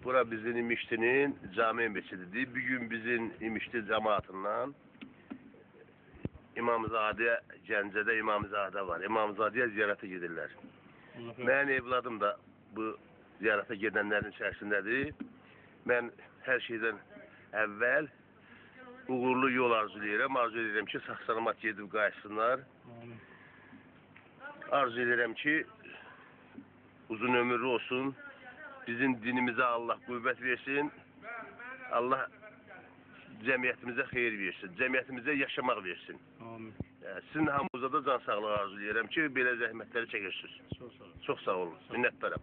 Bura bizim İmişli'nin cami mescididir. Bir gün bizim İmişli cemaatinden İmamzade, Gəncədə İmamzade var. İmamzadeyə ziyarete gidirlər. Mənim evladım da bu ziyarete gedenlerin içerisindədir. Ben her şeyden evvel uğurlu yol arzulayıram. Arzu edirəm ki, sağ-salamat gedib qayıtsınlar. Arzu edirəm ki, uzun ömürlü olsun. Bizim dinimize Allah qüvvət versin. Allah cəmiyyətimizə xeyir versin. Cəmiyyətimizə yaşamaq versin. Amin. Sizin hamınıza da can sağlığı arzulayıram ki, belə zəhmətləri çəkirsiniz. Çox sağ olun. Minnətdaram.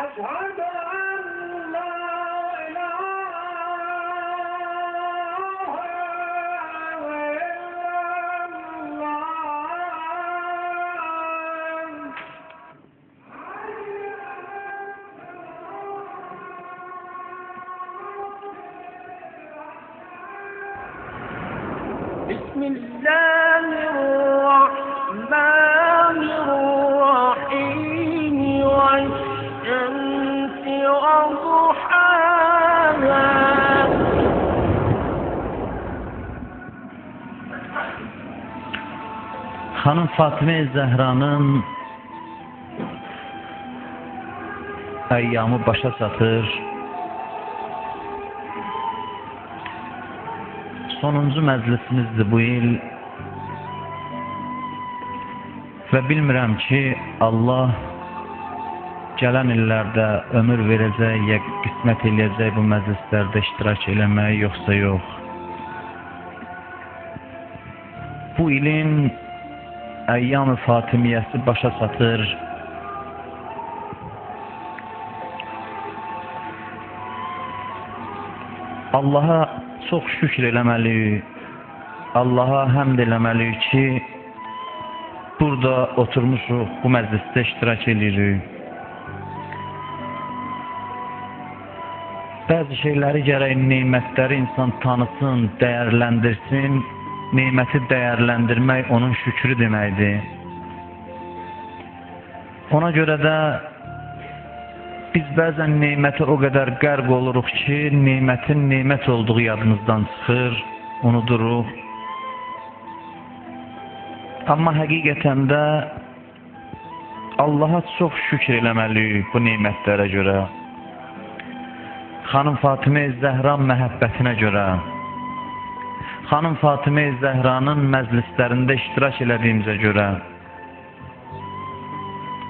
أشهد أن لا إله إلا الله. بسم الله الرحمن الرحيم والشمس وضحاها Hanım Fatime Zehra'nın eyyamı başa çatır. Sonuncu məclisimizdir bu il və bilmirəm ki, Allah gələn illərdə ömür verəcək, ya qismət eləyəcək bu məclislərdə iştirak eləməyi, yoxsa yox. Bu ilin Əyyam-ı Fatimiyyəsi başa çatır. Allaha çox şükür eləməliyik, Allaha həmd eləməliyik ki, burada oturmuşuq, bu məclisdə iştirak edirik. Bəzi şeyləri gərək neymətləri insan tanısın, dəyərləndirsin. Neyməti dəyərləndirmək onun şükrü deməkdir. Ona görə də biz bəzən neymətə o qədər qərq oluruq ki, neymətin neymət olduğu yadımızdan çıxır, unuduruq. Amma həqiqətən də Allaha çox şükür eləməliyik bu neymətlərə görə. Xanım Fatime Zəhra məhəbbətinə görə, Xanım Fatime Zəhranın məclislərində iştirak elədiyimizə görə.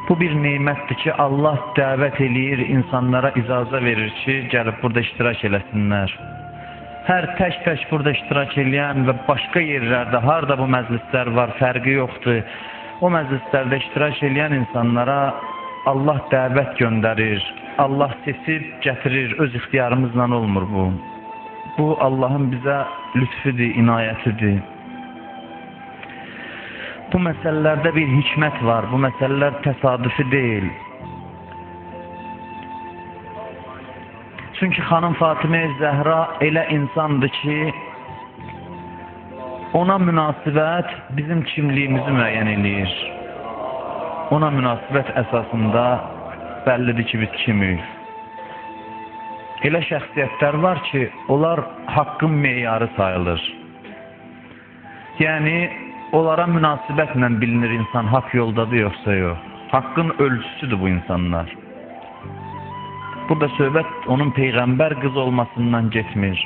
Bu bir neymətdir ki, Allah dəvət eləyir, insanlara icazə verir ki, gəlib burada iştirak eləsinlər. Hər tək-tək burada iştirak eləyən və başqa yerlərdə, harada bu məclislər var, fərqi yoxdur. O məclislərdə iştirak eləyən insanlara Allah dəvət göndərir, Allah seçib gətirir, öz ixtiyarımızla olmur bu. Bu, Allahın bizə lütfüdür, inayətidir. Bu məsələlərdə bir hikmət var, bu məsələlər təsadüfi deyil. Çünki xanım Fatime Zəhra elə insandır ki, ona münasibət bizim kimliyimizi müəyyən eləyir. Ona münasibət əsasında bəllidir ki, biz kimik. Elə şəxsiyyətlər var ki, onlar haqqın meyarı sayılır. Yəni, onlara münasibətlə bilinir insan haqq yoldadır, yoxsa yox. Haqqın ölçüsüdür bu insanlar. Burada söhbət onun Peyğəmbər qız olmasından getmir.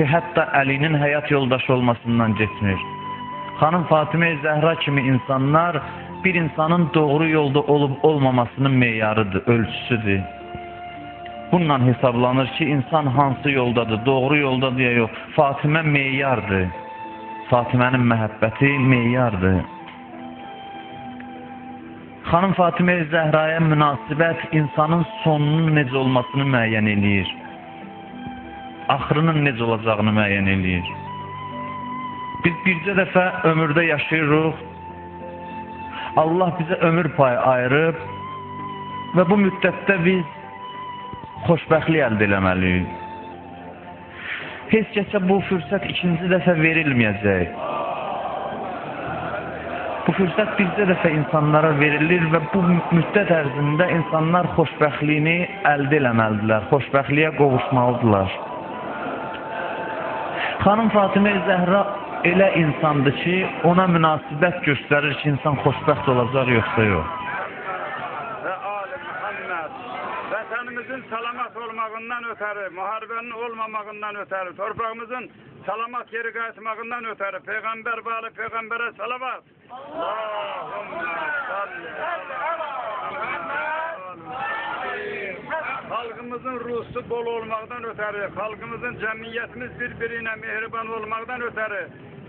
Hətta Əlinin həyat yoldaşı olmasından getmir. Xanım Fatime Zəhra kimi insanlar bir insanın doğru yolda olub olmamasının meyarıdır, ölçüsüdür. Bununla hesablanır ki, insan hansı yoldadır, doğru yoldadır ya yox. Fatimə meyardır. Fatimənin məhəbbəti meyardır. Xanım Fatime Zəhraya münasibət insanın sonunun necə olmasını müəyyən eləyir. axırının necə olacağını müəyyən eləyir. Biz bircə dəfə ömürdə yaşayırıq. Allah bizə ömür payı ayırıb və bu müddətdə biz xoşbəxtlik əldə eləməliyik. Heç kəsə bu fürsət ikinci dəfə verilməyəcək. Bu fürsət bircə dəfə insanlara verilir və bu müddət ərzində insanlar xoşbəxtliyini əldə eləməlidirlər, xoşbəxtliyə qovuşmalıdırlar. Xanım Fatimə Zəhra elə insandır ki, ona münasibət göstərir ki, insan xoşbəxt olacaq yoxsa yox. Və Ali Muhammed, vətənimizin salamat olmağından ötəri, müharibənin olmamağından ötəri, torpağımızın salamat geri qayıtmağından ötəri, Peyğəmbər və Ali Peyğəmbərə salavat. Allahümme salli. Xalqımızın ruhsu bol olmaqdan ötəri, xalqımızın cəmiyyətimiz bir-birinə mehriban olmaqdan ötəri,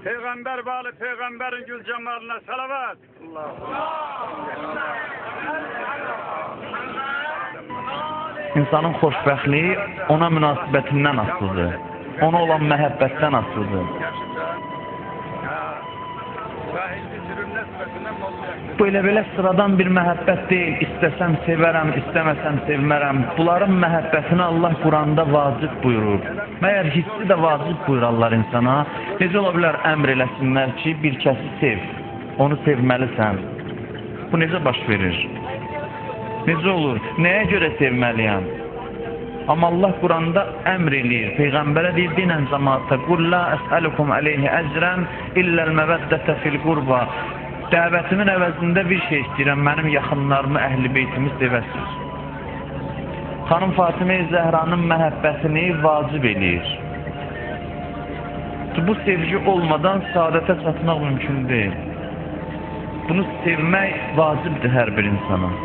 Peyğəmbər və Ali Peyğəmbərin gül cəmalına salavat. İnsanın xoşbəxtliyi ona münasibətindən asılıdır, ona olan məhəbbətdən asılıdır. Bu elə-belə sıradan bir məhəbbət deyil, istəsəm sevərəm, istəməsəm sevmərəm. Bunların məhəbbətini Allah Quranda vacib buyurur. Məyər hissi də vacib buyurarlar insana. Necə ola bilər əmr eləsinlər ki, bir kəsi sev, onu sevməlisən. Bu necə baş verir? Necə olur? Nəyə görə sevməliyəm? Amma Allah Quranda əmr eləyir. Peyğəmbərə deyir, dinən cəmaata, qul la əsəlukum əleyhi əcrən illəl-məvəddətə fil-qurba. Dəvətimin əvəzində bir şey istəyirəm, mənim yaxınlarımı, əhl-i beytimi sevəsiz. Xanım Fatimə Zəhranın məhəbbətini vacib eləyir. Bu sevgi olmadan saadətə çatmaq mümkün deyil. Bunu sevmək vacibdir hər bir insana.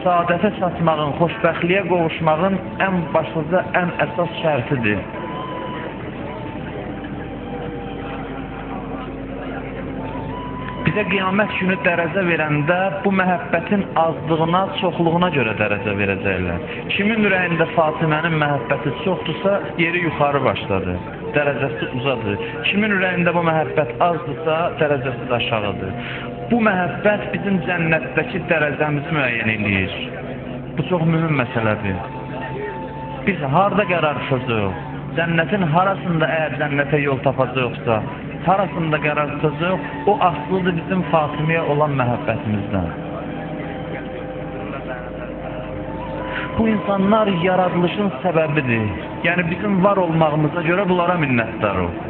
Saadətə çatmağın, xoşbəxtliyə qovuşmağın ən başlıca, ən əsas şərtidir. Bizə qiyamət günü dərəcə verəndə bu məhəbbətin azlığına, çoxluğuna görə dərəcə verəcəklər. Kimin ürəyində Fatimənin məhəbbəti çoxdursa, yeri yuxarı başladı, dərəcəsi uzadır. Kimin ürəyində bu məhəbbət azdırsa, dərəcəsi də aşağıdır. Bu məhəbbət bizim cənnətdəki dərəcəmizi müəyyən edir. Bu çox mühüm məsələdir. Biz harada qərar tutacaq? Cənnətin harasında əgər cənnətə yol tapacaqsa, harasında qərar tutacaq, o aslıdır bizim Fatiməyə olan məhəbbətimizdən. Bu insanlar yaradılışın səbəbidir. Yəni bizim var olmağımıza görə bunlara minnətdarıq.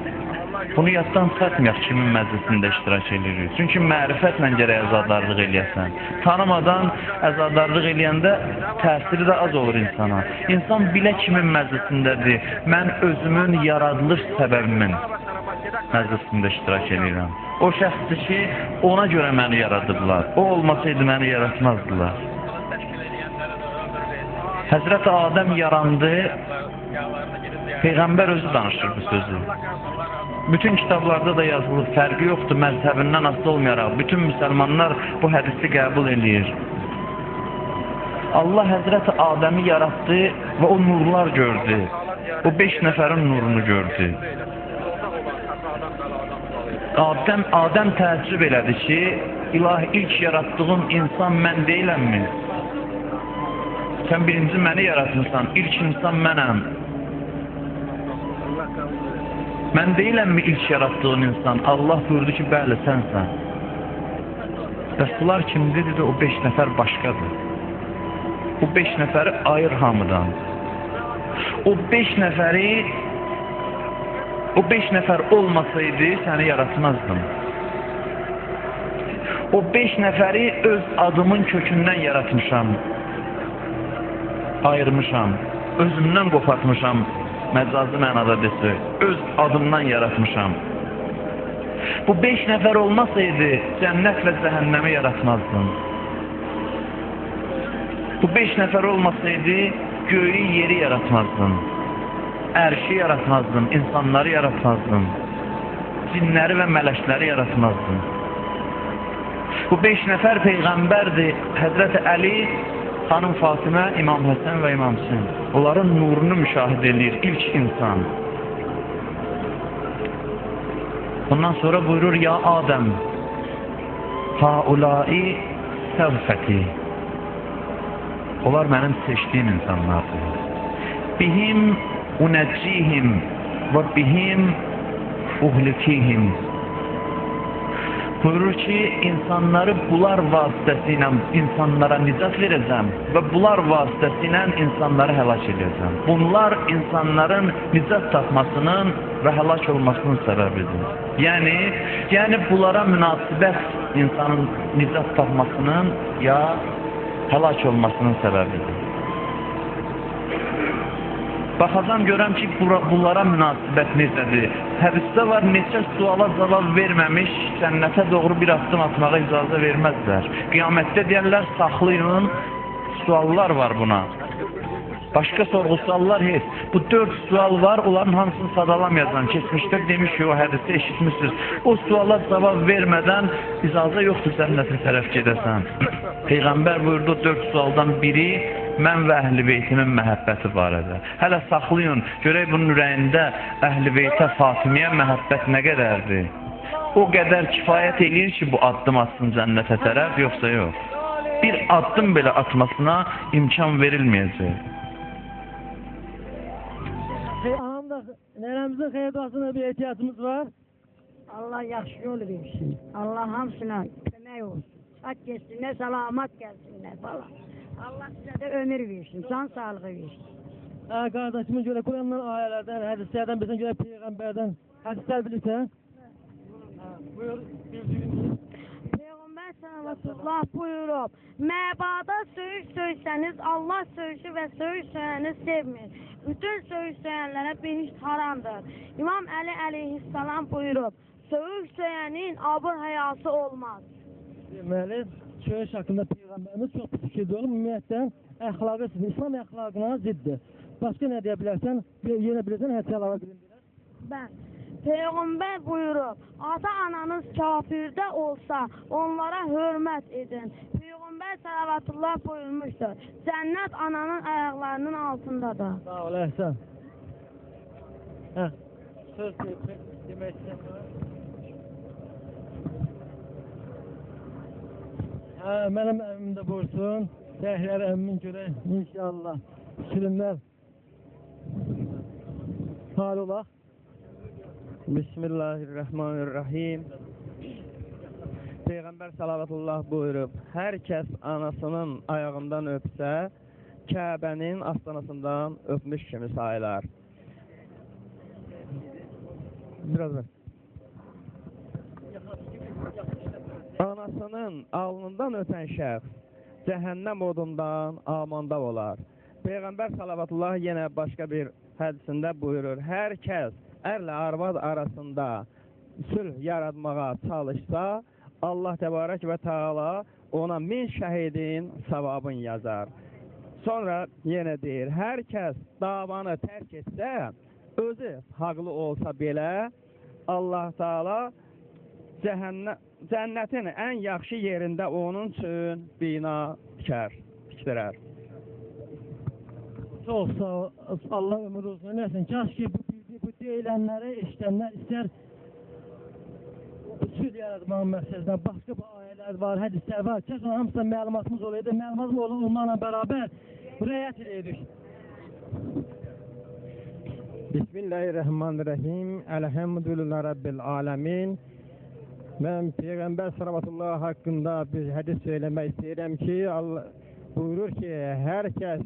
Bunu yaddan çıxartmayaq kimin məclisində iştirak edirik. Çünki mərifətlə gərək əzadarlıq eləyəsən. Tanımadan əzadarlıq eləyəndə təsiri də az olur insana. İnsan bilə kimin məclisindədir. Mən özümün yaradılış səbəbimin məclisində iştirak edirəm. O şəxsdir ki, ona görə məni yaradıblar. O olmasaydı məni yaratmazdılar. Həzrət Adəm yarandı, Peyğəmbər özü danışır bu sözü. Bütün kitablarda da yazılır, fərqi yoxdur, məzhəbindən asılı olmayaraq. Bütün müsəlmanlar bu hədisi qəbul edir. Allah Həzrət Adəmi yaratdı və o nurlar gördü. O 5 nəfərin nurunu gördü. Adəm təəccüb elədi ki, ilahi ilk yaratdığın insan mən deyiləmmi? Sən birinci məni yaratmışsan, ilk insan mənəm. Mən deyiləmmi ilk yaratdığın insan? Allah buyurdu ki, bəli, sənsən. Bəs bunlar kimdir? Dedi, o 5 nəfər başqadır. O 5 nəfəri ayır hamıdan. O 5 nəfər olmasaydı səni yaratmazdım. O 5 nəfəri öz adımın kökündən yaratmışam. Ayırmışam. Özümdən qopartmışam. Məcazi mənada desək, öz adımdan yaratmışam. Bu 5 nəfər olmasaydı, cənnət və cəhənnəmi yaratmazdım. Bu 5 nəfər olmasaydı, göyü, yeri yaratmazdım. Ərşi yaratmazdım, insanları yaratmazdım. Cinləri və mələkləri yaratmazdım. Bu 5 nəfər Peyğəmbərdir. Həzrət Əli Xanım Fatimə, İmam Həsən və İmam Hüseyn. Onların nurunu müşahidə edir ilk insan. Ondan sonra buyurur, ya Adəm, haulai səvfəti. Onlar mənim seçdiyim insanlardır. Bihim uneccihim və bihim uhlikihim. Buyurur ki, insanları bunlar vasitəsilə insanlara nicat verəcəm və bunlar vasitəsilə insanları həlak edəcəm. Bunlar insanların nicat tapmasının və həlak olmasının səbəbidir. Yəni bunlara münasibət insanın nicat tapmasının ya həlak olmasının səbəbidir. Baxacam görəm ki, bunlara münasibət necədir. Hədisdə var, neçə suala cavab verməmiş cənnətə doğru bir addım atmağa icazə verməzlər. Qiyamətdə deyərlər, saxlayın, suallar var buna. Başqa sorğu-suallar heç. Bu 4 sual var, onların hamısını sadalamayacam. Keçmişdə demiş o hədisi eşitmişsiniz. O suala cavab vermədən icazə yoxdur cənnətə tərəf gedəsən. Peyğəmbər buyurdu, 4 sualdan biri mən və əhl-i beytimin məhəbbəti barədə. Hələ saxlayın, görək bunun ürəyində əhl-i beytə, Fatimiyə məhəbbət nə qədərdir? O qədər kifayət eləyir ki, bu addım atsın cənnətə tərəf, yoxsa yox. Bir addım belə atmasına imkan verilməyəcək. Nərəmizin xeyir duasına bir ehtiyacımız var. Allah yaxşı yol versin. Allah hamısına kömək olsun. Sağ geçsinlər, salamat gəlsinlər falan. Allah sizə də ömür versin, can sağlığı versin. Qardaşımın görə Qurandan, ayələrdən, hədislərdən, bizə görə Peyğəmbərdən hədislər bilirsən? Buyur, bildiğin. Peyğəmbər sallallahu buyurub, məbada söyüş söysəniz, Allah söyüşü və söyüş söyəni sevmir. Bütün söyüş söyənlərə behiş haramdır. İmam Əli əleyhissalam buyurub, söyüş söyənin abur həyası olmaz. Deməli, söyüş haqqında Peyğəmbərimiz çox fikirdə olub, ümumiyyətdən əxlaqı, İslam əxlaqına ziddir. Başqa nə deyə bilərsən, yenə bilirsən, hədsə əlavə bilindirər? Bəli. Peyğəmbər buyurub, ata-ananız kafirdə olsa, onlara hörmət edin. Peyğəmbər salavatullah buyurmuşdur, cənnət ananın ayaqlarının altındadır. Sağ ol, əhsən. Söz demək istəyirəm. Mənim əmim də buyursun, Səhriyar əmmin görə inşallah şirinlər hal olaq. Bismillahirrahmanirrahim. Peyğəmbər salavatullah buyurub, hər kəs anasının ayağından öpsə, Kəbənin astanasından öpmüş kimi sayılar. Biraz ver. Anasının alnından öpən şəxs cəhənnəm odundan amanda olar. Peyğəmbər salavatullah yenə başqa bir hədisində buyurur, hər kəs ərlə arvad arasında sülh yaratmağa çalışsa, Allah təbarək və Teala ona 1000 şəhidin savabını yazar. Sonra yenə deyir, hər kəs davanı tərk etsə, özü haqlı olsa belə, Allah Teala cənnətin ən yaxşı yerində onun üçün bina tikdirər. Çox sağ ol, Allah ömür olsun eləsin. Kaş ki, bu deyilənləri eşitənlər istər sülh yaratmağın məqsədindən başqa bu ayələr var, hədislər var. Kaş onun hamısından məlumatımız olaydı. Məlumatımız olmaqla bərabər rəyət edəydik. Bismillahirrahmanirrahim. Elhamdülillah Rabbil alemin. Mən Peyğəmbər salavatullah haqqında bir hədis söyləmək istəyirəm ki, buyurur ki, hər kəs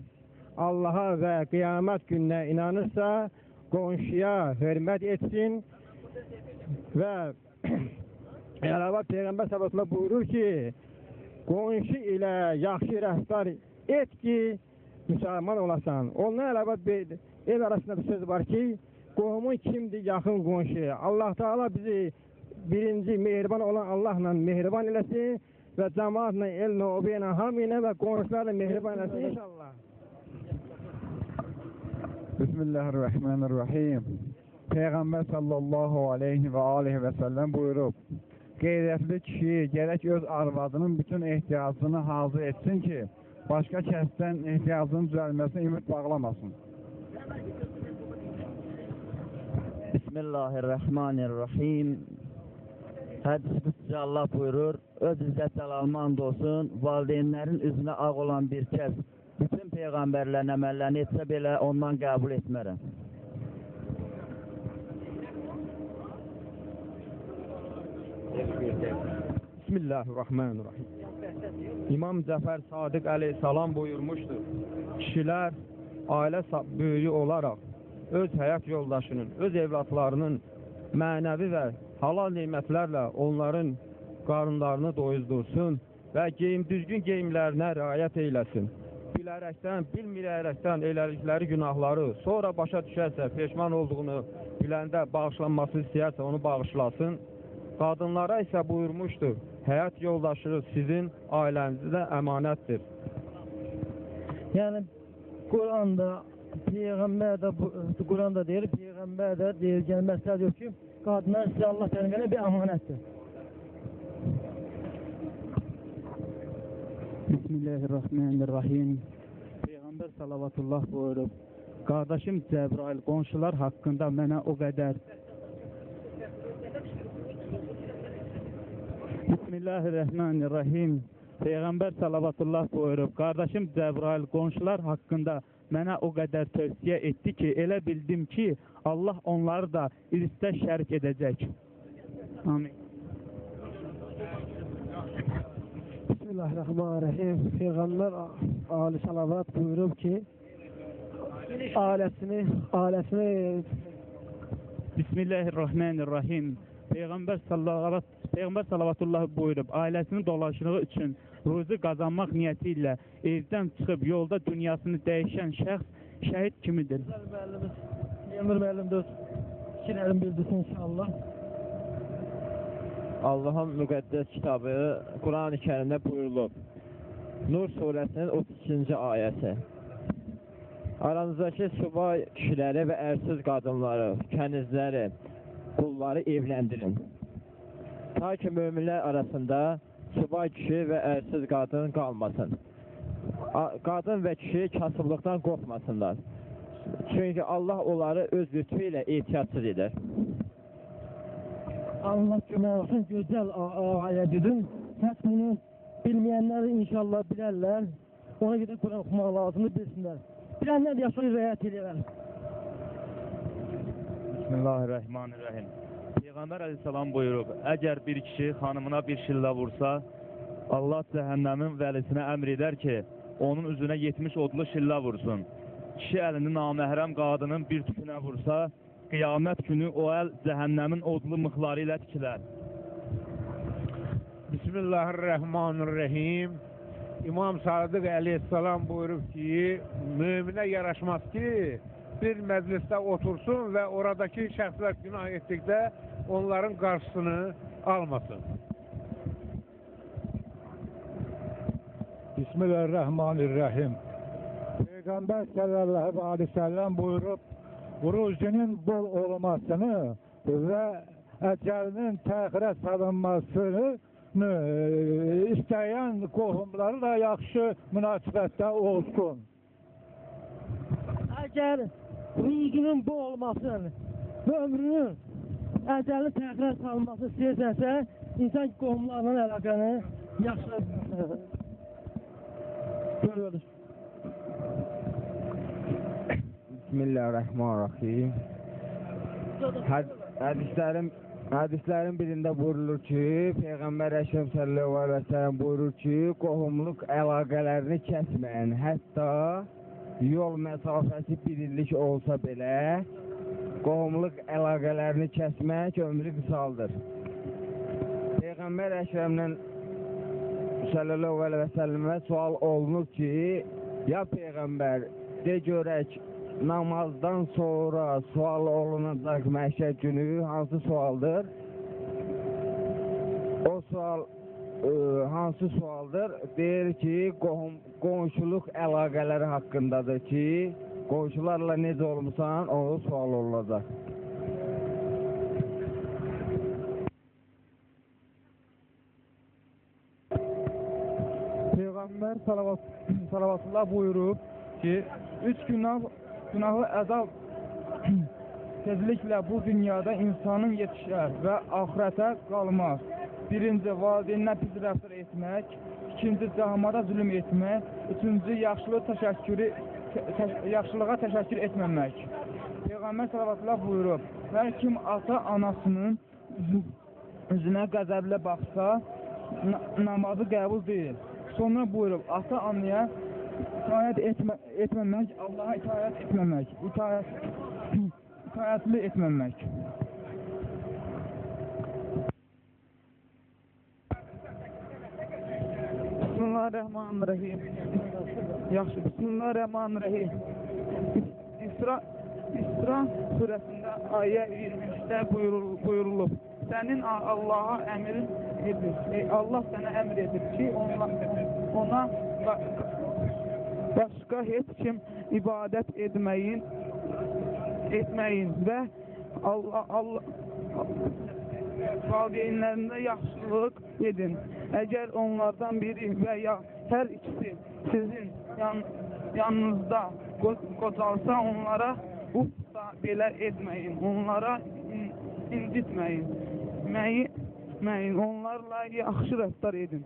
Allaha və qiyamət gününə inanırsa, qonşuya hörmət etsin və əlavə Peyğəmbər salavatullah buyurur ki, qonşu ilə yaxşı rəftar et ki, müsəlman olasan. Ondan əlavə ev arasında bir söz var ki, qohumun kimdir yaxın qonşu? Allah Teala bizi birinci mehriban olan Allahla mehriban eləsin və cəmaatla, ellə, obiylə, hamıyla və qonşularla mehriban eləsin inşallah. Bismillahirrahmanirrahim. Peyğəmbər sallallahu aleyhi və aleyhi və səlləm buyurub, qeyrətli kişi gərək öz arvadının bütün ehtiyacını hazır etsin ki, başqa kəsdən ehtiyacının düzəlməsinə ümid bağlamasın. Bismillahirrahmanirrahim. Hədis qudsi Allah buyurur, öz izzət cəlalına and olsun, valideynlərin üzünə ağ olan bir kəs bütün peyğəmbərlərin əməllərini etsə belə ondan qəbul etmərəm. Bismillahirrahmanirrahim. İmam Cəfər Sadiq əleyhissalam buyurmuşdur. Kişilər ailə böyüyü olaraq öz həyat yoldaşının, öz evlatlarının mənəvi və halal nemətlərlə onların qarınlarını doyuzdursun və düzgün geyimlərinə riayət eyləsin. Bilərəkdən, bilməyərəkdən eləlikləri günahları sonra başa düşərsə, peşman olduğunu biləndə bağışlanması istəyərsə onu bağışlasın. Qadınlara isə buyurmuşdur, həyat yoldaşı sizin ailənizdə əmanətdir. Yəni, Quranda, Peyğəmbər də, Quranda deyir, Peyğəmbər də deyir, gəlməzlər yox ki, qadınlar sizə Allah tərəfindən bir əmanətdir. Bismillahirrahmanirrahim. Peyğəmbər salavatullah buyurub, qardaşım Cəbrail qonşular haqqında mənə o qədər. Bismillahirrahmanirrahim. Peyğəmbər salavatullah buyurub, qardaşım Cəbrail qonşular haqqında mənə o qədər tövsiyə etdi ki, elə bildim ki, Allah onları da irisdə şərik edəcək. Amin. Bismillahirrahmanirrahim. Peyğəmbər Ali salavat buyurub ki, ailəsini Bismillahirrahmanirrahim. Peyğəmbər salavatullah buyurub, ailəsinin dolaşığı üçün ruzi qazanmaq niyyəti ilə evdən çıxıb yolda dünyasını dəyişən şəxs şəhid kimidir. Yemir müəllim də fikirlərini bildirsin inşallah. Allahın müqəddəs kitabı Quran-ı Kərimdə buyurulub. Nur surəsinin 32-ci ayəsi. Aranızdakı subay kişiləri və ərsiz qadınları, kənizləri, qulları evləndirin. Ta ki möminlər arasında subay kişi və ərsiz qadın qalmasın. Qadın və kişi kasıblıqdan qorxmasınlar. Çünki Allah onları öz lütfü ilə ehtiyatsız edər. Allah günah olsun, gözəl ayədidir. Həs bunu bilməyənləri inşallah bilərlər. Ona görə Quran oxumaq lazımdır, bilsinlər. Bilənlər də yaşayı rəyət edirlər. Bismillahirrahmanirrahim. Peyğəmbər əleyhissalam buyurub, əgər bir kişi xanımına bir şillə vursa, Allah cəhənnəmin vəlisinə əmr edər ki, onun üzünə 70 odlu şillə vursun. Kişi əlini naməhrəm qadının bir tükünə vursa, qiyamət günü o əl cəhənnəmin odlu mıxları ilə tikilər. Bismillahirrahmanirrahim. İmam Sadiq əleyhissalam buyurub ki, müminə yaraşmaz ki, bir məclisdə otursun və oradakı şəxslər günah etdikdə onların qarşısını almasın. Bismillahirrahmanirrahim. Peyğəmbər sallallahu aleyhi ve sellem buyurub, ruzinin bol olmasını və əcəlinin təxirə salınmasını istəyən qohumlarla yaxşı münasibətdə olsun. Əgər ruzunun bol olmasını və ömrünün əcəlinin təxirə salınmasını istəyirsənsə, insan qohumlarla əlaqəni yaxşı görülür. Bismillahirrahmanirrahim. Hədislərin birində buyurulur ki, Peyğəmbər Əşrəf sallallahu aleyhi ve sellem buyurur ki, qohumluq əlaqələrini kəsməyin. Hətta yol məsafəsi bir illik olsa belə, qohumluq əlaqələrini kəsmək ömrü qısaldır. Peyğəmbər Əşrəfdən sallallahu aleyhi ve sellemə sual olunur ki, ya Peyğəmbər, de görək, namazdan sonra sual olunacaq məhşər günü hansı sualdır? O sual hansı sualdır? Deyir ki, qonşuluq əlaqələri haqqındadır ki, qonşularla necə olmuşsan, o sual olunacaq. Peyğəmbər salavatullah buyurub ki, 3 günahı əzab tezliklə bu dünyada insanın yetişər və axirətə qalmaz. Birinci, valideyninə pis rəftar etmək, ikinci, cəhamata zülm etmək, üçüncü, yaxşılığa təşəkkür etməmək. Peyğəmbər salavatullah buyurub, hər kim ata-anasının üzünə qəzəblə baxsa, namazı qəbul deyil. Sonra buyurub, ata-anaya itaət etməmək, Allaha itaət etməmək, itaətli etməmək. Bismillahirrahmanirrahim. Yaxşı, Bismillahirrahmanirrahim. İsra surəsində ayə 23-də buyurulub. Sənin Allaha əmrin edir. Allah sənə əmr edir ki, ona başqa heç kim ibadət etməyin və valideynlərində yaxşılıq edin. Əgər onlardan biri və ya hər ikisi sizin yanınızda qocalsa, onlara da belə etməyin, onlara incitməyin, onlarla yaxşı rəftar edin.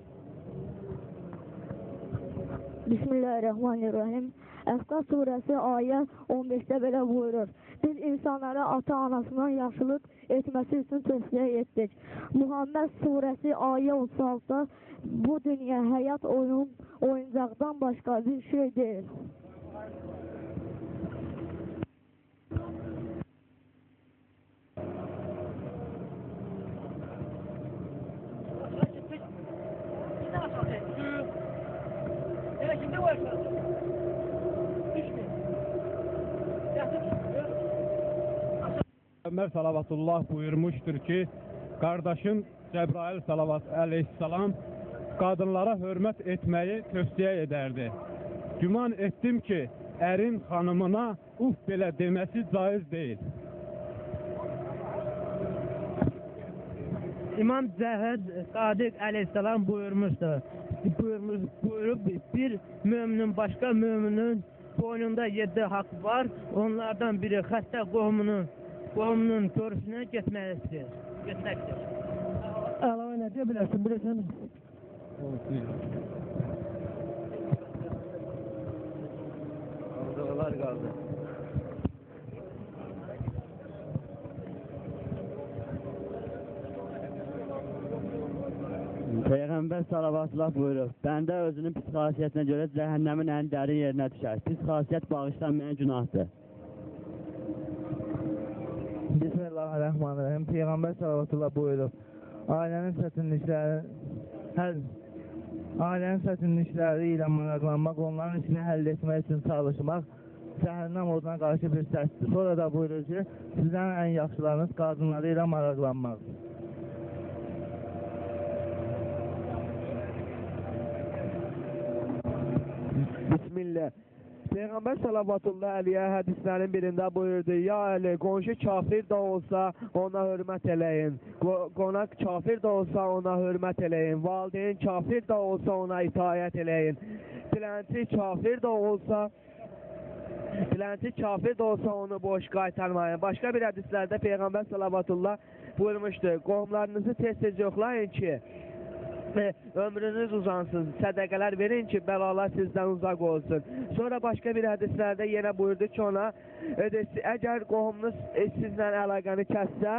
Bismillahirrahmanirrahim. Əfqas surəsi ayə 15-də belə buyurur. Biz insanlara ata-anasından yaxşılıq etməsi üçün tövsiyə etdik. Muhammed surəsi ayə 36-da bu dünya həyat oyuncaqdan başqa bir şey deyil. Peyğəmbər salavatullah buyurmuşdur ki, qardaşım Cəbrail aleyhissalam qadınlara hörmət etməyi tövsiyə edərdi. Güman etdim ki, ərin xanımına belə deməsi caiz deyil. İmam Cəhəd Sadiq aleyhissalam buyurmuşdur. Buyurub bir müminin başqa müminin boynunda 7 haqq var. Onlardan biri xəstə qohumunun görüşünə getməkdir. Əlavə nə deyə bilərsin, bilirsən? Qaldırılar qaldı. Peyğəmbər salavatullah buyurub, bəndə özünün pis xasiyyətinə görə cəhənnəmin ən dərin yerinə düşər. Pis xasiyyət bağışlanmayan günahdır. Bismillahirrahmanirrahim. Peyğəmbər salavatullah buyurub, ailənin çətinlikləri ilə maraqlanmaq, onların işini həll etmək üçün çalışmaq, cəhənnəm oduna qarşı bir səsdir. Sonra da buyurur ki, sizdən ən yaxşılarınız qadınları ilə maraqlanmaq. Bismillah. Peyğəmbər salavatullah əleyhə hədislərin birində buyurdu, ya Əli, qonşu kafir də olsa ona hörmət eləyin, qonaq kafir də olsa ona hörmət eləyin, valideyn kafir də olsa ona itaət eləyin, dilənçi kafir də olsa onu boş qaytarmayın. Başqa bir hədislərdə Peyğəmbər salavatullah buyurmuşdu, qohumlarınızı tez-tez yoxlayın ki, ömrünüz uzansın, sədəqələr verin ki, bəlalar sizdən uzaq olsun. Sonra başqa bir hədislərdə yenə buyurdu ki, ona, əgər qohumunuz sizlə əlaqəni kəssə,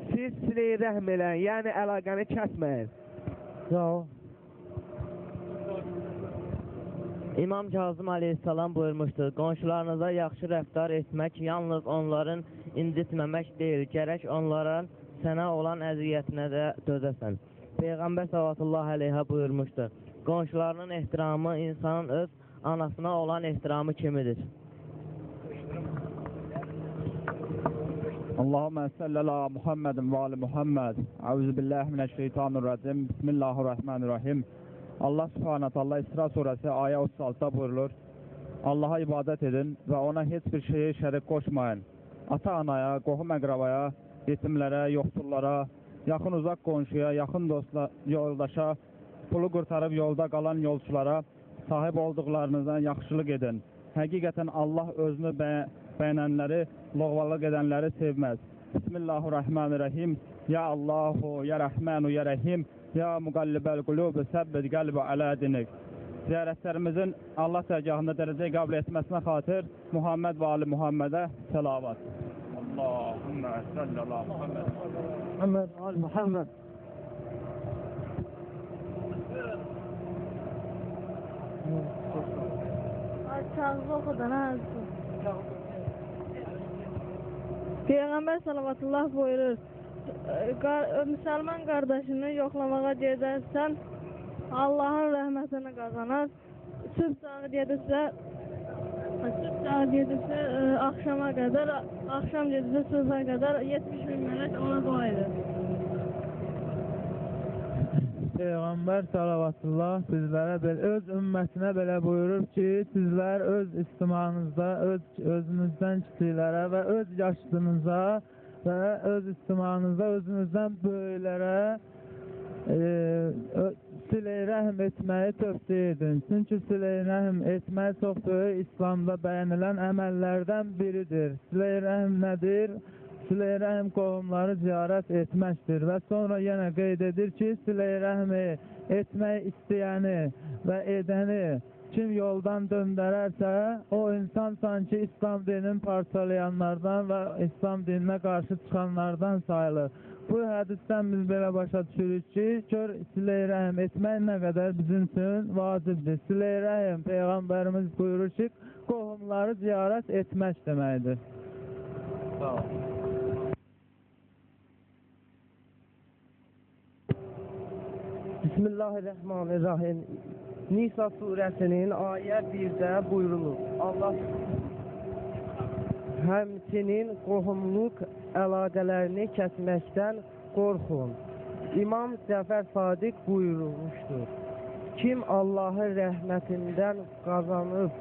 siz silə-i rəhm eləyin, yəni əlaqəni kəsməyin. İmam Kazım aleyhissalam buyurmuşdur, qonşularınıza yaxşı rəftar etmək, yalnız onların incitməmək deyil, gərək onların sənə olan əziyyətinə də dözəsən. Peyğəmbər sallallahu aleyhə buyurmuşdur, qonşularının ehtiramı insanın öz anasına olan ehtiramı kimidir. Allahümme salli ala Muhammedin ve ali Muhammed. Euzubillahimineşşeytanirracim. Bismillahirrahmanirrahim. Allah subhanahu Allah İsra suresi ayet 36'da buyurulur. Allah'a ibadet edin ve ona hiçbir şeye şerik koşmayın. Ata-anaya, qohum-əqrabaya, yetimlərə, yoxsullara, yaxın uzaq qonşuya, yaxın dostla, yoldaşa, pulu qurtarıb yolda qalan yolçulara sahib olduqlarınızdan yaxşılıq edin. Həqiqətən Allah özünü bəyənənləri, loğvalıq edənləri sevməz. Bismillahirrahmanirrahim. Ya Allahu, ya Rəhmanu, ya Rəhim, ya Muqallibəl qulubu, səbbid qəlbi alə dinik. Ziyarətlərimizin Allah dərgahında dərəcəyə qəbul etməsinə xatir Muhammed və Ali Muhammedə səlavat. Allahümmə sallallahu Muhammed. Muhammed Ali Muhammed. Çağızı oxudan azdır. Peyğəmbər salavatullah buyurur, müsəlman qardaşını yoxlamağa gedərsən, Allahın rəhmətini qazanar. Sübh çağı gedirsə axşama qədər, axşam gedirsə sübhə qədər 70 bin mələk ona dua edir. Peyğəmbər salavatullah bizlərə öz ümmətinə belə buyurur ki, sizlər öz ictimanızda, özünüzdən kiçiklərə və öz yaşlınıza və öz ictimanızda özünüzdən böyüklərə silə-i rəhm etməyi tövsiyə edin. Çünki silə-i rəhm etmək çox böyük İslamda bəyənilən əməllərdən biridir. Silə-i rəhm nədir? Silə-i rəhm qohumları ziyarət etməkdir və sonra yenə qeyd edir ki, silə-i rəhmi etmək istəyəni və edəni kim yoldan döndərərsə, o insan sanki İslam dinini parçalayanlardan və İslam dininə qarşı çıxanlardan sayılır. Bu hədisdən biz belə başa düşürük ki, silə-i rəhm etmək nə qədər bizim üçün vacibdir. Silə-i rəhm Peyğəmbərimiz buyurur ki, qohumları ziyarət etmək deməkdir. Sağ olun. Bismillahirrahmanirrahim. Nisa surəsinin ayə 1-də buyurulur. Allah həmçinin qohumluq əlaqələrini kəsməkdən qorxun. İmam Cəfər Sadiq buyurmuşdur. Kim Allahın rəhmətindən qazanıb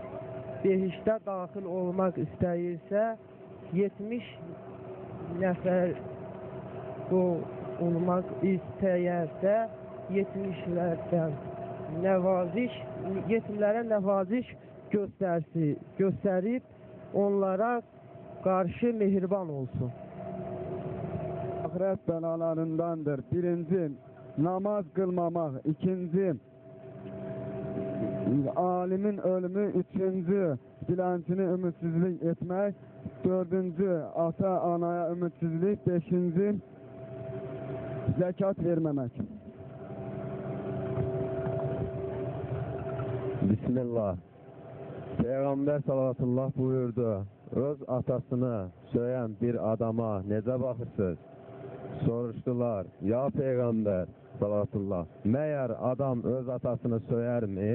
behiştə daxil olmaq istəyirsə, 70 nəfər olmaq istəyərsə, 70'lərdən yetimlərə nəvaziş göstərib onlara qarşı mehriban olsun. Ahirət bəlalarındandır. Birinci, namaz qılmamaq. İkinci, alimin ölümü. Üçüncü, dilənçini ümidsizlik etmək. Dördüncü, ata-anaya ümidsizlik. Beşinci, zəkat verməmək. Bismillah. Peyğəmbər sallallahu buyurdu, öz atasını söyən bir adama necə baxırsınız? Soruşdular, ya Peyğəmbər sallallahu, məyər adam öz atasını söyərmi?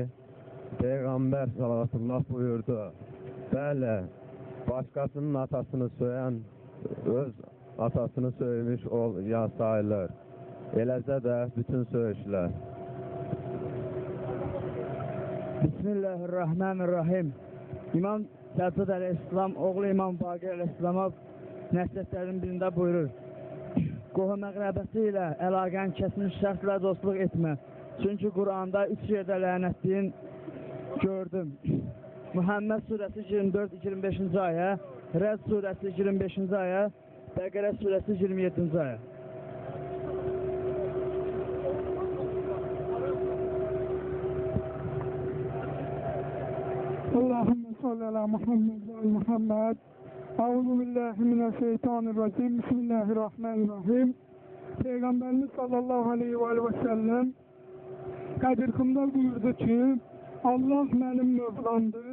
Peyğəmbər sallallahu buyurdu, bəli, başqasının atasını söyən öz atasını söymüş sayılır. Eləcə də bütün söyüşlər. Bismillahirrahmanirrahim. İmam Səlcud əleyhissalam, oğlu İmam Baqir əleyhissalama nəsihətlərin birində buyurur. Qohum əqrəbəsi ilə əlaqəni kəsmiş şəxslə dostluq etmə. Çünki Quranda 3 yerdə lənətliyin gördüm. Muhammed surəsi 24-25-ci ayə, Rəd surəsi 25-ci ayə, Bəqərə surəsi 27-ci ayə. Allahümme salli ala Muhammed ve Muhammed. Euzu billahi mineşşeytanirracim. Bismillahirrahmanirrahim. Peygamberimiz sallallahu aleyhi ve sellem Qədirxumda buyurdu ki, Allah mənim mövlamdır,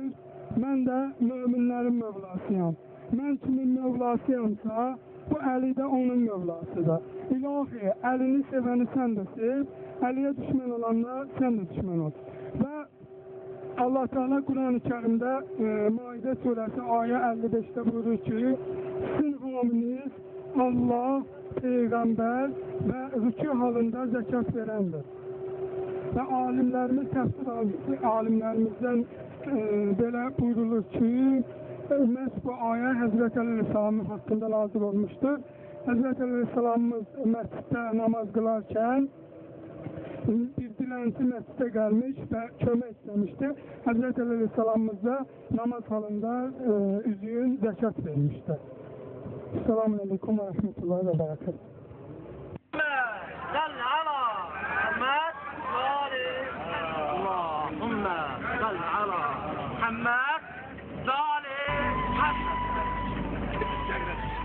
mən də möminlərin mövlasıyam. Mən kimin mövlasıyamsa, bu Əli də onun mövlasıdır. İlahi, Əlini sevəni sən də sev, Əliyə düşmən olanlar sən də düşmən ol. Və Allah Teala Kur'an-ı Kerim'de Maide suresi ayet 55'te buyuruyor ki sizin haminiz Allah, Peygamber ve rükû halinde zekat verendir. Ve alimlerimiz tefsir alimlerimizden böyle buyurulur ki məhz bu ayet Hazreti Aleyhisselam'ın hakkında nazil olmuştur. Hazreti Aleyhisselam'ımız mescitte namaz kılarken bir dilənçi məscidə gəlmiş və kömək istəmişdi. Həzrət Əleyhisselamımız da namaz halında üzüyün zəkat vermişdi. Selamun Aleyküm və Rəhmətullahi və Bərəkət.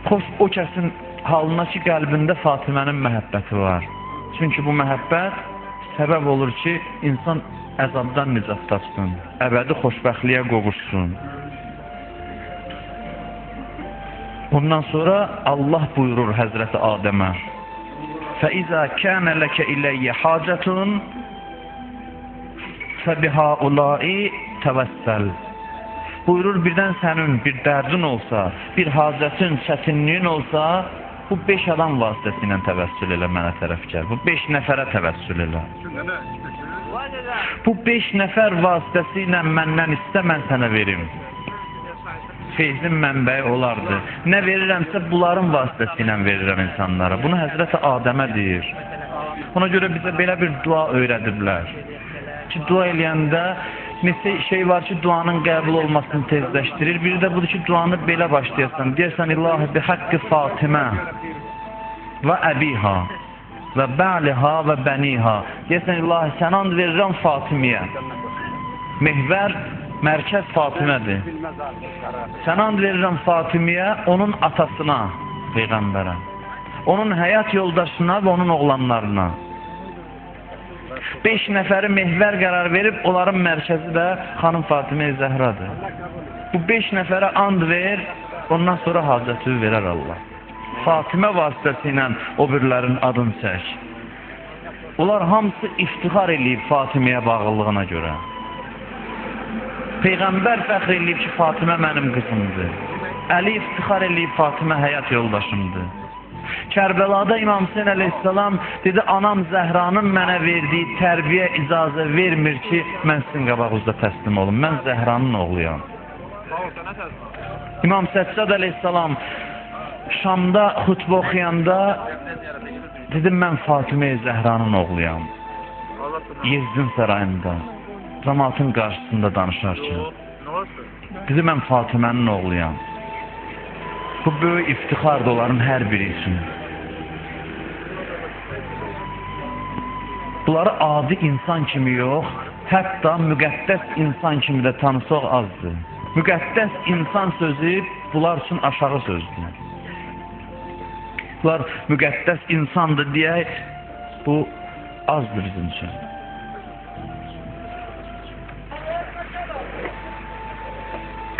Xoş o kəsin halına ki, qəlbində Fatimənin məhəbbəti var. Çünki bu məhəbbət səbəb olur ki, insan əzabdan nicat tapsın, əbədi xoşbəxtliyə qovuşsun. Bundan sonra Allah buyurur Həzrəti Adəmə: فَإِذَا كَانَ لَكَ إِلَيَّ حَاجَةٌ فَبِهَؤُلَاءِ تَوَسَّلْ. Buyurur, birdən sənin bir dərdin olsa, bir hacətin, çətinliyin olsa, bu 5 adam vasitəsilə təvəssül elə mənə tərəf gəl. Bu 5 nəfərə təvəssül elə. Bu 5 nəfər vasitəsilə məndən istə, mən sənə verim. Feyzin mənbəyi olardı. Nə verirəmsə, bunların vasitəsilə verirəm insanlara. Bunu Həzrəti Adəmə deyir. Ona görə bizə belə bir dua öyrədiblər. Ki, dua eləyəndə neçə şey var ki, duanın qəbul olmasını tezləşdirir. Biri də budur ki, duanı belə başlayasan. Deyərsən, İlahi bi haqqı Fatimə və əbiha və bəliha və bəniha. Deyərsən, İlahi, sən and verirəm Fatimiyə. Mehvər, mərkəz Fatimədir. Sən and verirəm Fatimiyə, onun atasına, Peyğəmbərə. Onun həyat yoldaşına və onun oğlanlarına. 5 nəfəri mehvər qərar verib, onların mərkəzi də xanım Fatimə Zəhradır. Bu 5 nəfərə and ver, ondan sonra hacəti verər Allah. Fatimə vasitəsilə o birlərin adını çək. Onlar hamısı iftixar eləyib Fatiməyə bağlılığına görə. Peyğəmbər fəxr eləyib ki, Fatimə mənim qızımdır. Əli iftixar eləyib, Fatimə həyat yoldaşımdır. Kərbəlada İmam Hüseyin əleyhissalam dedi, anam Zəhranın mənə verdiyi tərbiyə icazə vermir ki, mən sizin qabağınızda təslim olum. Mən Zəhranın oğluyam. İmam Səccad əleyhissalam Şamda xutbə oxuyanda dedim, mən Fatimə Zəhranın oğluyam. Yezdin sarayında, cəmaatın qarşısında danışarkən. Dedi, mən Fatimənin oğluyam. Bu böyük iftixardır onların hər biri üçün. Bunları adi insan kimi yox, hətta müqəddəs insan kimi də tanısaq azdır. Müqəddəs insan sözü bunlar üçün aşağı sözdür. Bunlar müqəddəs insandır deyək, bu azdır bizim üçün.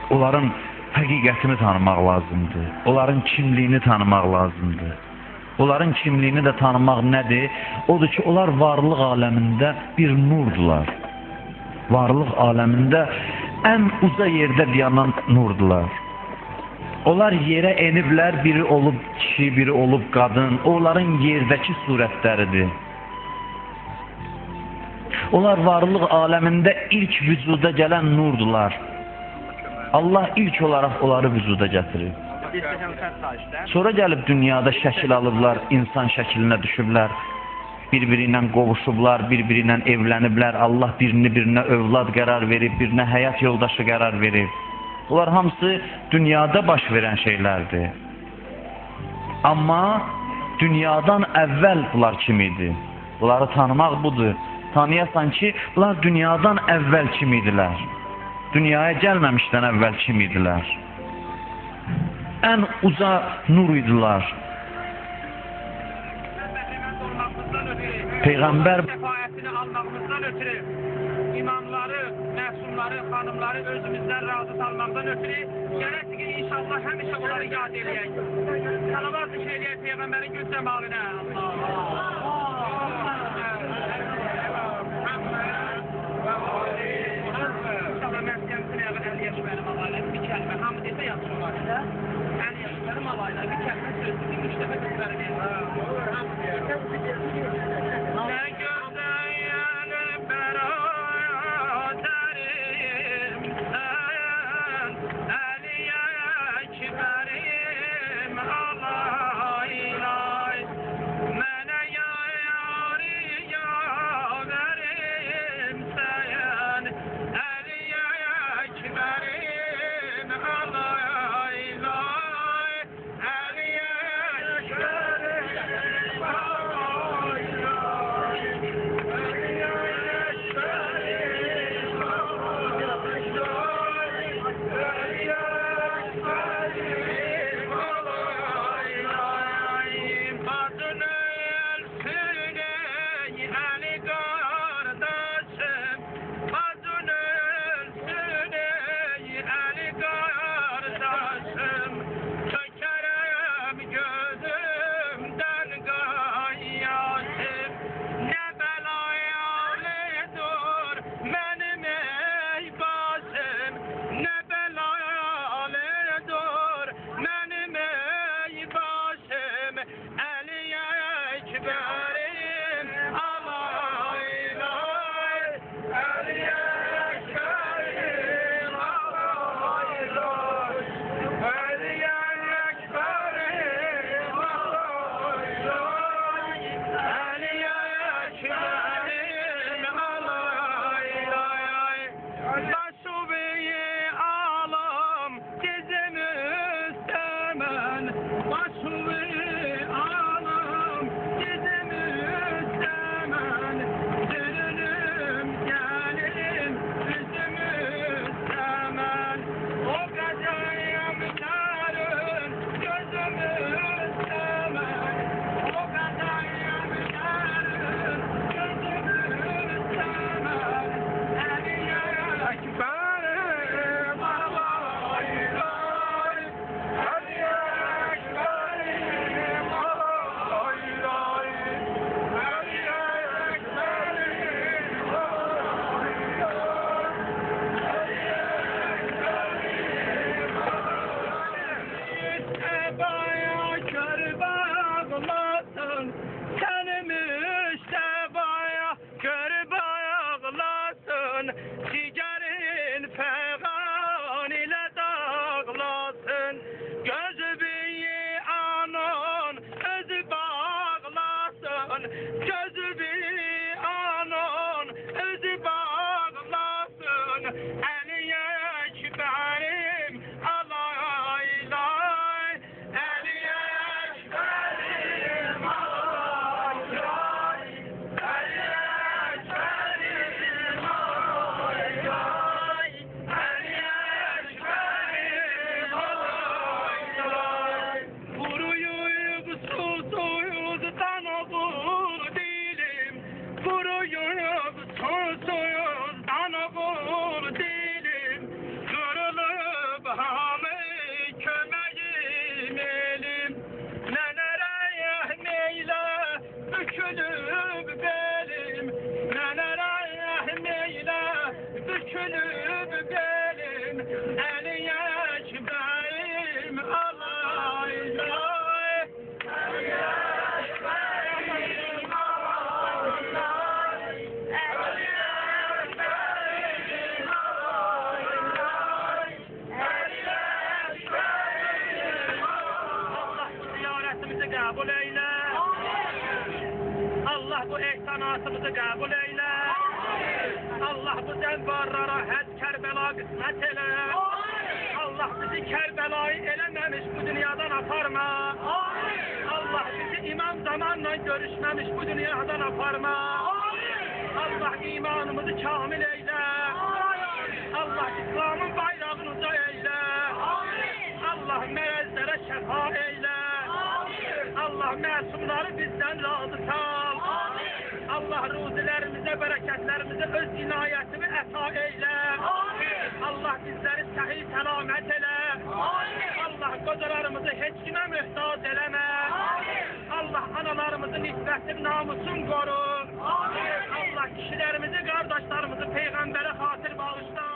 Onların həqiqətini tanımaq lazımdır. Onların kimliyini tanımaq lazımdır. Onların kimliyini də tanımaq nədir? Odur ki, onlar varlıq aləmində bir nurdular. Varlıq aləmində ən uca yerdə dayanan nurdular. Onlar yerə eniblər, biri olub kişi, biri olub qadın. Onların yerdəki surətləridir. Onlar varlıq aləmində ilk vücuda gələn nurdular. Allah ilk olaraq onları vücuda gətirir. Sonra gəlib dünyada şəkil alıblar, insan şəklinə düşüblər. Bir-biri ilə qovuşublar, bir-biri ilə evləniblər. Allah birinə övlad qərar verib, birinə həyat yoldaşı qərar verib. Bunlar hamısı dünyada baş verən şeylərdir. Amma dünyadan əvvəl bunlar kim idi? Bunları tanımaq budur. Tanıyasan ki, bunlar dünyadan əvvəl kim idilər? Dünyaya gəlməmişdən əvvəl kim idilər? Ən uca nur idilər. Peyğəmbər Səfayətini almağımızdan ötürü, imamları, məsumları, xanımları özümüzdən razı salmaqdan ötürü, gərək ki, inşallah həmişə onları yad eləyək. Salavat zikr eləyək Peyğəmbərin gül cəmalinə. İnşallah məskəmsin əvvəl 50 yaş mənim alayla bir kəlmə, hamı desə yaxşı olar. 50 yaş mənim alayla bir kəlmə sözlü, 3 dəfə düzbərim başımı anam gizim üstemen sürünüm gelirim üzüm üstemen o kadar yamlarım gözüm üstemen o kadar yamlarım gözüm üstemen Aliye Ekberim Alay lay Aliye Ekberim Alay lay Aliye Ekberim Alay lay Müstebaya kör bağlasın Seni müstebaya kör bağlasın Cigerin fegan ile dağlasın Gözü büyü anon özü bağlasın Gözü büyü anon özü bağlasın Aliye Ekberim alay lay Aliye Ekberim alay lay Aliye Ekberim alay lay Aliye Ekberim alay lay Kuruyup susuyuz tanıkul dilim Kuruyup susuyuz tanıkul dilim Kırılıp hamı kömeğim elim Nelere neyle bükülüp belim Nelere neyle bükülüp belim Aliye Ekberim alay lay Aliye Ekberim alay lay Aliye Ekberim alay lay Aliye Ekberim Allah bu ziyaretimizi kabul eyle Allah bu ihsanatımızı kabul eyle Allah bu zenbarlara hez Kerbela kısmet eyle Allah bizi Kerbela'yı elememiş bu dünyadan aparma Allah bizi imam zamanla görüşmemiş bu dünyadan aparma Allah imanımızı kamil eyle Allah İslam'ın bayrağını uca eyle Allah merezlere şefa eyle Allah masumları bizden razı sal Allah ruzilerimize, bereketlerimize öz inayetini eta eyle Allah bizleri sahih selamet eyle Allah kocalarımızı hiç kime mühtaç eleme Allah analarımızın iffetini namusun koru Allah kişilerimizi, kardeşlerimizi peygambere hatır bağışla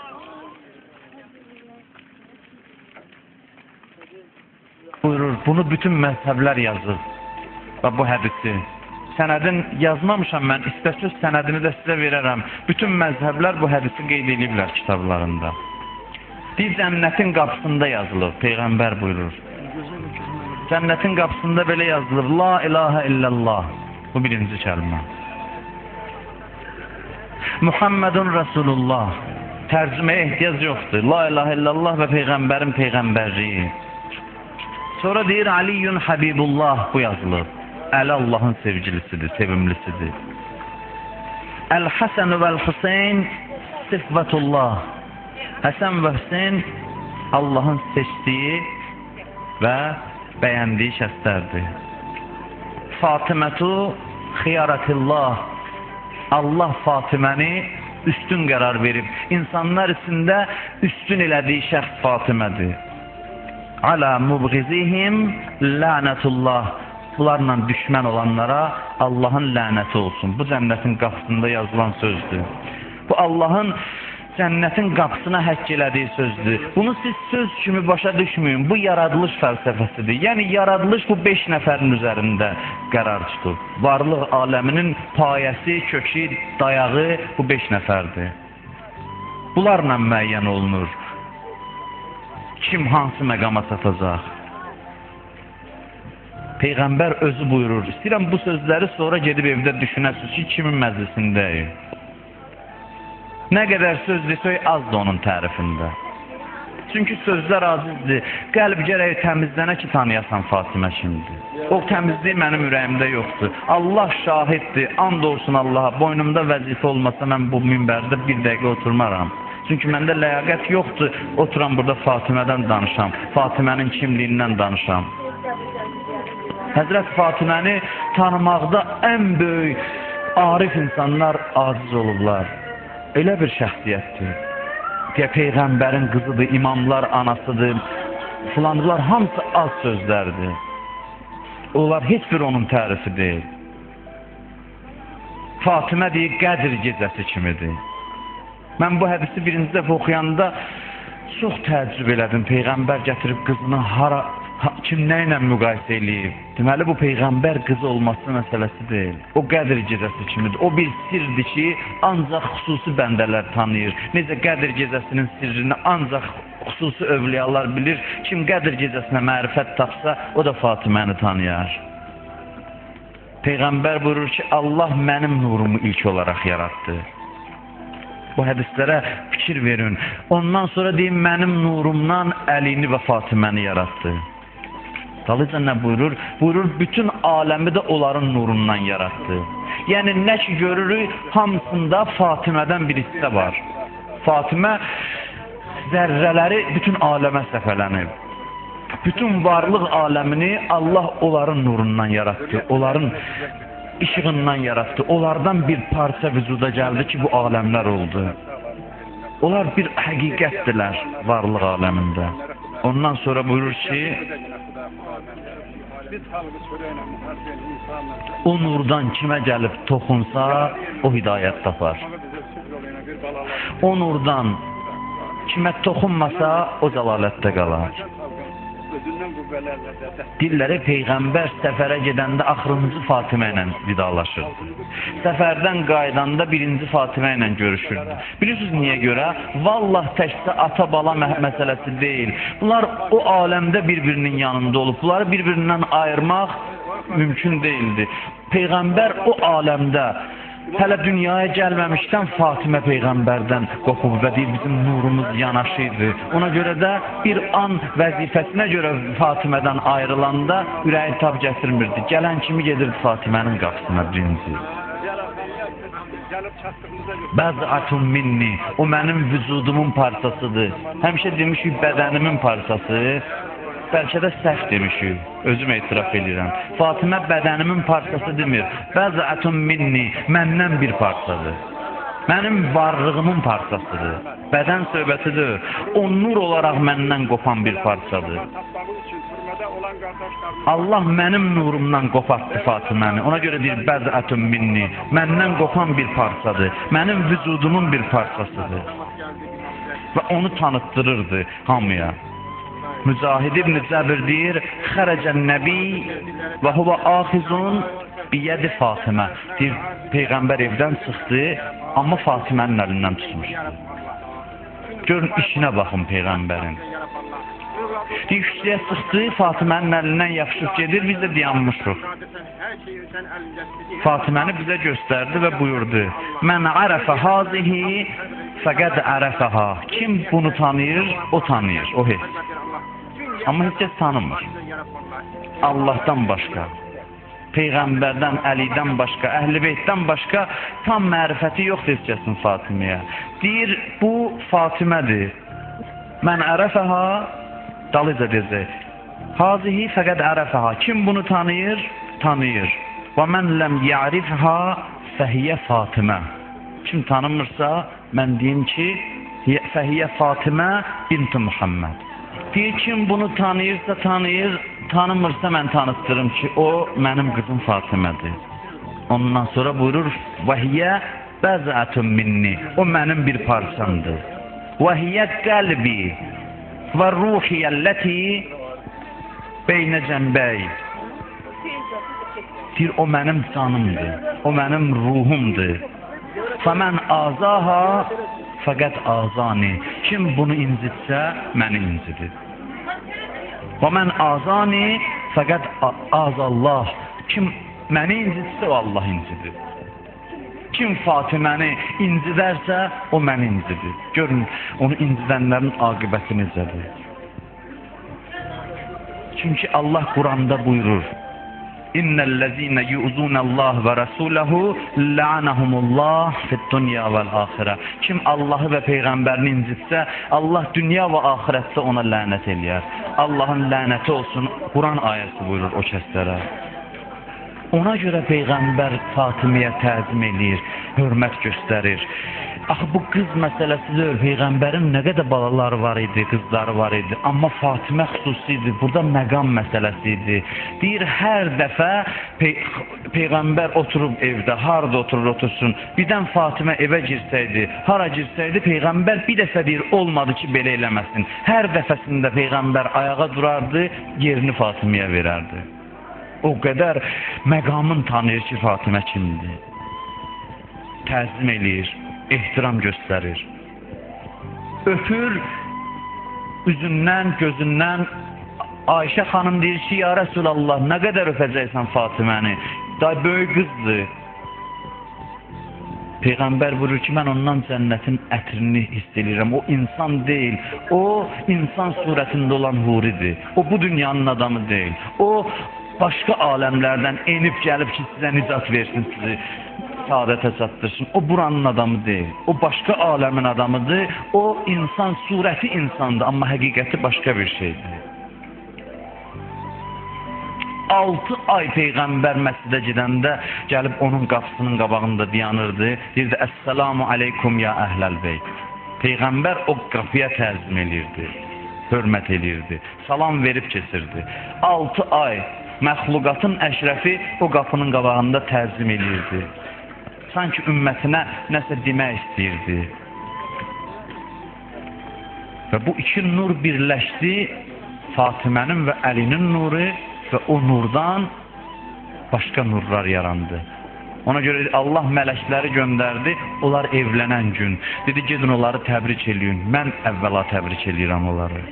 Buyurur, bunu bütün mezhebler yazır. Ve bu hadisi. Senedin yazmamışam ben, istəsiz senedini de size verərəm. Bütün mezhebler bu hadisi qeyd ediblər kitablarında. Deyir, cənnetin qapısında yazılır, Peygamber buyurur. Cennetin kapısında böyle yazılır. La ilahe illallah. Bu birinci kelime. Muhammedun Resulullah. Tercümeye ihtiyaç yoktur. La ilahe illallah ve peygamberin peygamberliği. Sonra deyir Aliyyun Habibullah, bu yazılır. Ali Allah'ın sevgilisidir, sevimlisidir. El Hasan vel Hüseyin sıfvetullah. Hasan ve Hüseyin Allah'ın seçtiği ve beğendiği şəxslərdir. Fatimətu xiyaratillah. Allah Fatiməni üstün qərar verib. İnsanlar içində üstün elədiyi şəxs Fatimədir. Ala mubğizihim lənətullah. Bunlarla düşmən olanlara Allahın lənəti olsun. Bu cənnətin qapısında yazılan sözdür. Bu Allahın cənnetin qapısına həkk elədiyi sözdür. Bunu siz söz kimi başa düşməyin. Bu yaradılış fəlsəfəsidir. Yəni yaradılış bu 5 nəfərin üzərində qərar tutur. Varlıq aləminin payəsi, kökü, dayağı bu 5 nəfərdir. Bunlarla müəyyən olunur. Kim hansı məqama çatacaq? Peyğəmbər özü buyurur. İstəyirəm bu sözləri sonra gedib evdə düşünəsiniz ki, kimin məclisindəyim. Nə qədər söz desək azdır onun tərifində. Çünki sözlər azizdir. Qəlb gərək təmizlənə ki, tanıyasan Fatimə kimdir. O təmizlik mənim ürəyimdə yoxdur. Allah şahiddir, and olsun Allaha. Boynumda vəzifə olmasa mən bu minbərdə bir dəqiqə oturmaram. Çünki məndə ləyaqət yoxdur, oturam burada Fatimədən danışam, Fatimənin kimliyindən danışam. Həzrət Fatiməni tanımaqda ən böyük arif insanlar aciz olublar. Elə bir şəxsiyyətdir. Peyğəmbərin qızıdır, imamlar anasıdır, filanlar hamısı az sözlərdir. Onlar heç bir onun tərifi deyil. Fatimə deyir, Qədr gecəsi kimidir. Mən bu hədisi birinci dəfə oxuyanda çox təəccüb elədim. Peyğəmbər gətirib qızını kimlə ilə müqayisə eləyib. Deməli, bu Peyğəmbər qızı olması məsələsi deyil. O Qədr gecəsi kimidir. O bir sirdir ki, ancaq xüsusi bəndələr tanıyır. Necə Qədr gecəsinin sirrini ancaq xüsusi övliyalar bilir. Kim Qədr gecəsinə mərifət tapsa, o da Fatiməni tanıyar. Peyğəmbər buyurur ki, Allah mənim nurumu ilk olaraq yaratdı. Bu hədislərə fikir verin. Ondan sonra deyim, mənim nurumdan Əlini və Fatiməni yaratdı. Dalıca nə buyurur? Buyurur, bütün aləmi də onların nurundan yaratdı. Yəni, nə ki görürük, hamısında Fatimədən bir hissə var. Fatimə zərrələri bütün aləmə səfələnib. Bütün varlıq aləmini Allah onların nurundan yaratdı. Onların işığından yaratdı. Onlardan bir parça vücuda gəldi ki, bu aləmlər oldu. Onlar bir həqiqətdirlər varlıq aləmində. Ondan sonra buyurur ki, o nurdan kimə gəlib toxunsa, o hidayət tapar. O nurdan kimə toxunmasa, o cəlalətdə qalar. Dilləri Peyğəmbər səfərə gedəndə axırıncı Fatimə ilə vidalaşırdı. Səfərdən qaydanda birinci Fatimə ilə görüşürdü. Bilirsiniz niyə görə? Vallah təkcə ata-bala məsələsi deyil. Bunlar o aləmdə bir-birinin yanında olub. Bunları bir-birindən ayırmaq mümkün deyildi. Peyğəmbər o aləmdə hələ dünyaya gəlməmişdən Fatimə Peyğəmbərdən qopub və deyir, bizim nurumuz yanaşıydı. Ona görə də bir an vəzifəsinə görə Fatimədən ayrılanda ürəyi tab gətirmirdi. Gələn kimi gedirdi Fatimənin qapısına birinci. Bəz'atun minni, o mənim vücudumun parçasıdır. Həmişə demişik bədənimin parçası. Bəlkə də səhv demişik, özüm etiraf edirəm. Fatimə bədənimin parçası demir. Bəz'atun minni, məndən bir parçadır. Mənim varlığımın parçasıdır. Bədən söhbətidir. O nur olaraq məndən qopan bir parçadır. Allah mənim nurumdan qopartdı Fatiməni. Ona görə deyir, bəz'atun minni, məndən qopan bir parçadır. Mənim vücudumun bir parçasıdır. Və onu tanıtdırırdı hamıya. Mücahid ibn Cəbir deyir, xərəcən nəbi və huvə axizun biyədi Fatimə. Deyir, Peyğəmbər evdən çıxdı, amma Fatimənin əlindən tutmuşdu. Görün, işinə baxın Peyğəmbərin. Deyir, küçəyə çıxdı, Fatimənin əlindən yapışıb gedir, biz də dayanmışıq. Fatiməni bizə göstərdi və buyurdu, mən ərəfə hazihi fəqəd ərəfəha. Kim bunu tanıyır, o tanıyır, o heç. Amma heç kəs tanımır. Allahdan başqa, Peyğəmbərdən, Əlidən başqa, Əhl-i Beytdən başqa tam mərifəti yoxdur heç kəsin Fatiməyə. Deyir, bu Fatimədir. Mən ərəfəha, dalıca deyəcək. Hazihi fəqəd ərəfəha. Kim bunu tanıyır? Tanıyır. Və mən ləm ya'rifha fəhiyyə Fatimə. Kim tanımırsa, mən deyim ki, fəhiyyə Fatimə bint Muhammed. Deyir, kim bunu tanıyırsa tanıyır, tanımırsa mən tanıtdırım ki, o mənim qızım Fatimədir. Ondan sonra buyurur, vəhiyyə bəz'atun minni, o mənim bir parçamdır. Vəhiyyə qəlbi və ruhiyyəlləti beynə cəmbəy. Deyir, o mənim canımdır, o mənim ruhumdur. Fəmən azaha fəqət azani. Kim bunu incitsə, məni incidir. Və mən azani fəqət azallah. Kim məni incitsə, o Allah incidir. Kim Fatiməni incidərsə, o məni incidir. Görün, onu incidənlərin aqibəti necədir. Çünki Allah Quranda buyurur: İnnellezîne yu'zûnallâh ve rasûlehu la'anahumullah fid-dunya vel-âxirə. Kim Allahı və peyğəmbərini incitsə, Allah dünya və axirətdə ona lənət eləyər. Allahın lənəti olsun. Quran ayəsi buyurur o kəslərə. Ona görə peyğəmbər Fatiməyə təzim eləyir, hörmət göstərir. Axı bu qız məsələsi deyil, peyğəmbərin nə qədər balaları var idi, qızları var idi. Amma Fatimə xüsusi idi, burada məqam məsələsi idi. Deyir, hər dəfə peyğəmbər oturub evdə, harada otursun. Birdən Fatimə evə girsəydi, hara girsəydi, peyğəmbər bir dəfə deyir, olmadı ki, belə eləməsin. Hər dəfəsində peyğəmbər ayağa durardı, yerini Fatiməyə verərdi. O qədər məqamın tanıyır ki, Fatimə kimdir. Təzim eləyir, ehtiram göstərir. Öpür, üzündən, gözündən. Ayşə xanım deyir ki, ya Rəsulallah, nə qədər öpəcəksən Fatiməni? Daha böyük qızdır. Peyğəmbər buyurur ki, mən ondan cənnətin ətrini hiss edirəm. O insan deyil, o insan surətində olan huridir. O bu dünyanın adamı deyil. O başqa aləmlərdən enib gəlib ki, sizə nicat versin, sizi saadətə çatdırsın. O buranın adamı deyil. O başqa aləmin adamıdır. O insan, surəti insandır, amma həqiqəti başqa bir şeydir. 6 ay Peyğəmbər məscidə gedəndə gəlib onun qapısının qabağında dayanırdı. Deyirdi, Əssalamu aleykum ya əhləl beyt. Peyğəmbər o qapıya təzim elirdi, hörmət elirdi, salam verib keçirdi. 6 ay məxluqatın əşrəfi o qapının qabağında təzim elirdi. Sanki ümmətinə nəsə demək istəyirdi. Və bu iki nur birləşdi, Fatimənin və Əlinin nuru və o nurdan başqa nurlar yarandı. Ona görə Allah mələkləri göndərdi, onlar evlənən gün. Dedi, gedin onları təbrik eləyin. Mən əvvəla təbrik eləyirəm onları.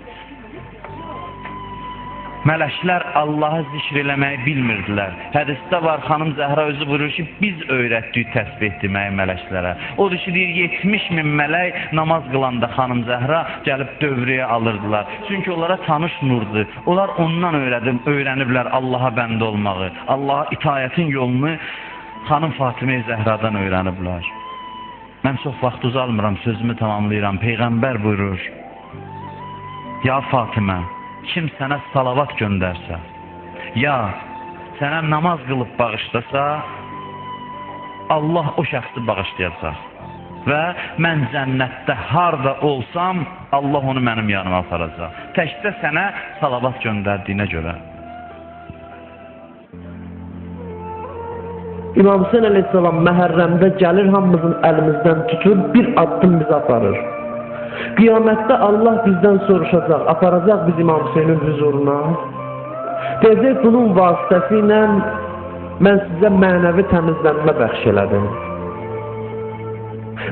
Mələklər Allahı zikr eləməyi bilmirdilər. Hədisdə var, xanım Zəhra özü buyurur ki, biz öyrətdik təsbih deməyi mələklərə. Odur ki, deyir, 70.000 mələk namaz qılanda xanım Zəhra gəlib dövrəyə alırdılar. Çünki onlara tanış nurdur. Onlar ondan öyrəniblər Allaha bəndə olmağı, Allaha itayətin yolunu xanım Fatimə Zəhradan öyrəniblər. Mən çox vaxt uzalmıram, sözümü tamamlayıram. Peyğəmbər buyurur, ya Fatimə, kim sənə salavat göndərsə, ya sənə namaz qılıb bağışlasa, Allah o şəxsi bağışlayacaq. Və mən cənnətdə harada olsam, Allah onu mənim yanıma aparacaq. Təkcə sənə salavat göndərdiyinə görə. İmam Hüseyin əleyhissalam Məhərrəmdə gəlir, hamımızın əlimizdən tutur, bir addım bizi aparır. Qiyamətdə Allah bizdən soruşacaq, aparacaq biz İmam Hüseynin huzuruna. Deyəcək, bunun vasitəsi ilə mən sizə mənəvi təmizlənmə bəxş elədim.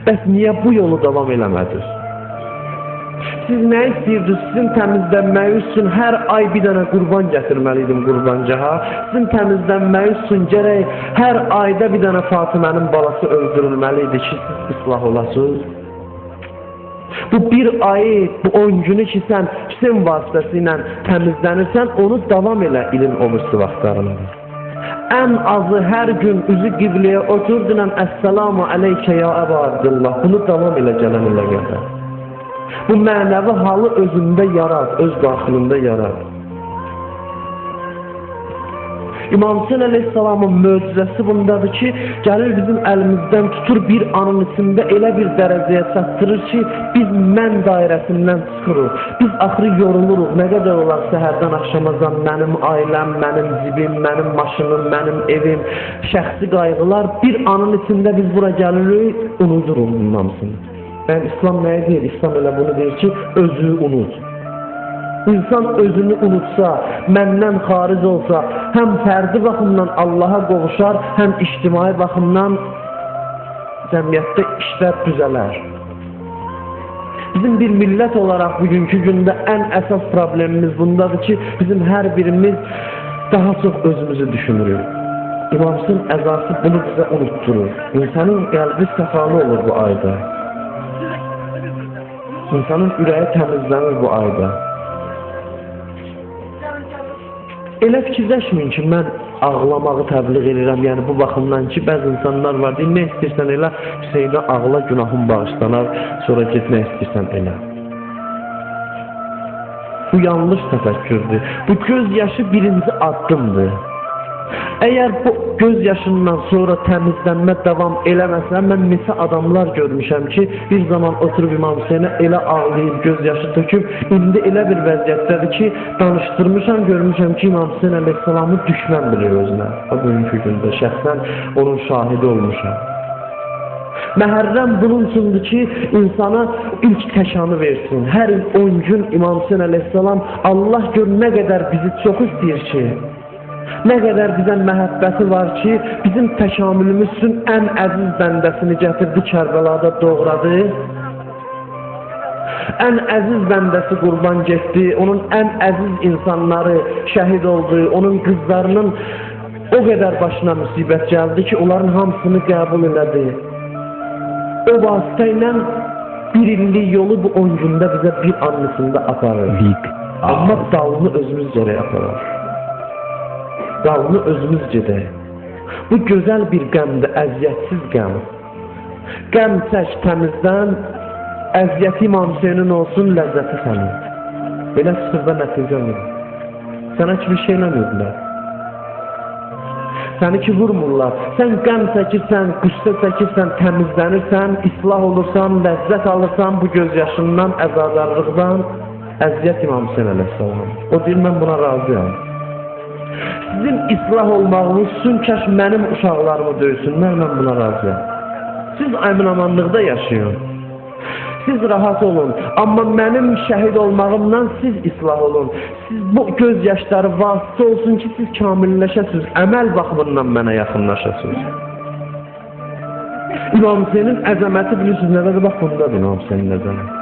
Bəs niyə bu yolu davam eləmədiniz? Siz nə istəyirdiniz? Sizin təmizlənmək üçün hər ay bir dənə qurban gətirməliydim qurbancaha. Sizin təmizlənmək üçün gərək hər ayda bir dənə Fatimənin balası öldürülməliydi ki, siz islah olasınız. Bu bir ayı, bu 10 günü ki, sən Hüseyin vasitəsi ilə təmizlənirsən, onu davam elə ilin o birisi vaxtlarında. Ən azı hər gün üzü qibləyə oturdunən Əssalamu aleykə ya Əbu Abdullah. Bunu davam elə gələn ilə qədər. Bu mənəvi halı özündə yarad, öz daxilində yarad. İmam Hüseyin əleyhissalamın möcüzəsi bundadır ki, gəlir bizim əlimizdən tutur, bir anın içində elə bir dərəcəyə çatdırır ki, biz mən dairəsindən çıxırıq. Biz axırı yoruluruq, nə qədər olar səhərdən axşamacan mənim ailəm, mənim cibim, mənim maşınım, mənim evim, şəxsi qayğılar, bir anın içində biz bura gəlirik, unuduruq bunun hamısını. Yəni, İslam nəyə deyir? İslam elə bunu deyir ki, özü unut. İnsan özünü unutsa, məndən xaric olsa, həm fərdi baxımdan Allaha qovuşar, həm ictimai baxımdan cəmiyyətdə işlər düzələr. Bizim bir millət olaraq bugünkü gündə ən əsas problemimiz bundadır ki, bizim hər birimiz daha çox özümüzü düşünürük. İmam Hüseyin əzası bunu bizə unutturur. İnsanın qəlbi səfalı olur bu ayda. İnsanın ürəyi təmizlənir bu ayda. Elə fikirləşməyin ki, mən ağlamağı təbliğ edirəm, yəni bu baxımdan ki, bəzi insanlar var, deyir, nə istəyirsən elə, Hüseynə ağla, günahın bağışlanar, sonra get nə istəyirsən elə. Bu yanlış təfəkkürdür. Bu göz yaşı birinci addımdır. Əgər bu göz yaşından sonra təmizlənmə davam eləməsə, mən neçə adamlar görmüşəm ki, bir zaman oturub İmam Hüseynə elə ağlayıb, göz yaşı töküb, indi elə bir vəziyyətdədir ki, danışdırmışam, görmüşəm ki, İmam Hüseyn əleyhissalamı düşmən bilir özünə. O bugünkü gündə şəxsən onun şahidi olmuşam. Məhərrəm bunun üçündür ki, insana ilk təkanı versin. Hər il 10 gün İmam Hüseyn əleyhissalam Allah gör nə qədər bizi çox istəyir ki, nə qədər bizə məhəbbəti var ki, bizim təkamülümüz üçün ən əziz bəndəsini gətirdi, Kərbəlada doğradı. Ən əziz bəndəsi qurban getdi, onun ən əziz insanları şəhid oldu, onun qızlarının o qədər başına müsibət gəldi ki, onların hamısını qəbul elədi. O vasitə ilə bir illik yolu bu 10 gündə bizə bir anlısında aparır. Amma dalını özümüz gərək aparır. Dalını özümüz gedək. Bu gözəl bir qəmdir, əziyyətsiz qəm. Qəm çək təmizdən, əziyyəti İmam Hüseynin olsun, ləzzəti sənin. Belə çıxırda nəticə olur. Sənə ki bir şey eləməyirlər. Səni ki vurmurlar. Sən qəm çəkirsən, qüssə çəkirsən, təmizlənirsən, islah olursan, ləzzət alırsan bu göz yaşından, əzadarlıqdan, əziyyət İmam Hüseyin əleyhissalam. O deyir, mən buna razıyam. Sizin islah olmağınız üçün kəş mənim uşaqlarımı döysünlər, mən buna razıyam. Siz əmin-amanlıqda yaşayın. Siz rahat olun. Amma mənim şəhid olmağımdan siz islah olun. Siz bu göz yaşları vasitə olsun ki, siz kamilləşəsiniz. Əməl baxımından mənə yaxınlaşasınız. İmam Hüseynin əzəməti bilirsiniz, nədir? Bax, bundadır İmam Hüseynin əzəməti.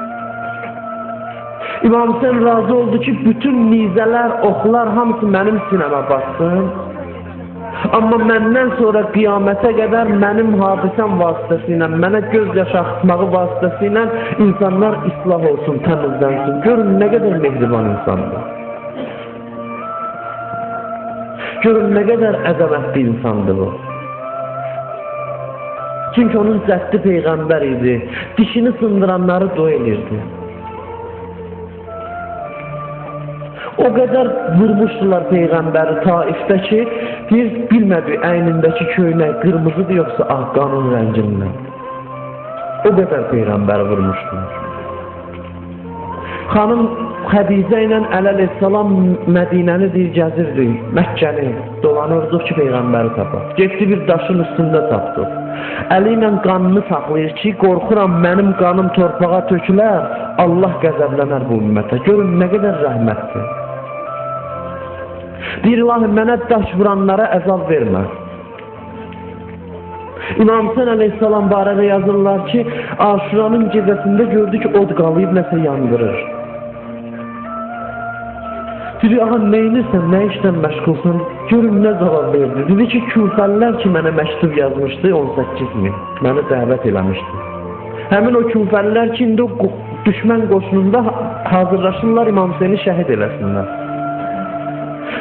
İmam Hüseyin razı oldu ki, bütün nizələr, oxlar hamısı mənim sinəmə bassın. Amma məndən sonra qiyamətə qədər mənim hadisəm vasitəsi ilə, mənə göz yaşı axıtmağı vasitəsi ilə insanlar islah olsun, təmizlənsin. Görün, nə qədər mehriban insandır. Görün, nə qədər əzəmətli insandır bu. Çünki onun zəddi Peyğəmbər idi. Dişini sındıranları dua edirdi. O qədər vurmuşdular Peyğəmbəri Taifdə ki, bilmədi əynindəki köynək qırmızıdır yoxsa ağ qanun rəngindən. O qədər Peyğəmbəri vurmuşdular. Xanım Xədicə ilə əleyhissalam Mədinəni deyir, gəzirdi, Məkkəni dolanırdıq ki, Peyğəmbəri tapaq. Getdi bir daşın üstündə tapdıq. Əli ilə qanını saxlayır ki, qorxuram mənim qanım torpağa tökülər, Allah qəzəblənər bu ümmətə. Görün, nə qədər rəhmətdir. Deyir, ilahi, mənə daş vuranlara əzab vermə. İmam Hüseyin əleyhissalam barədə yazırlar ki, Aşuranın gecəsində gördü ki, od qalıyıb, nəsə yandırır. Dedi, ağa, neynirsən, nə işdən məşğulsan? Görün, nə cavab verdi. Dedi ki, küfəllər ki, mənə məktub yazmışdı, 18.000, məni dəvət eləmişdi. Həmin o küfəllər ki, indi o düşmən qoşununda hazırlaşırlar, İmam Hüseyni şəhid eləsinlər.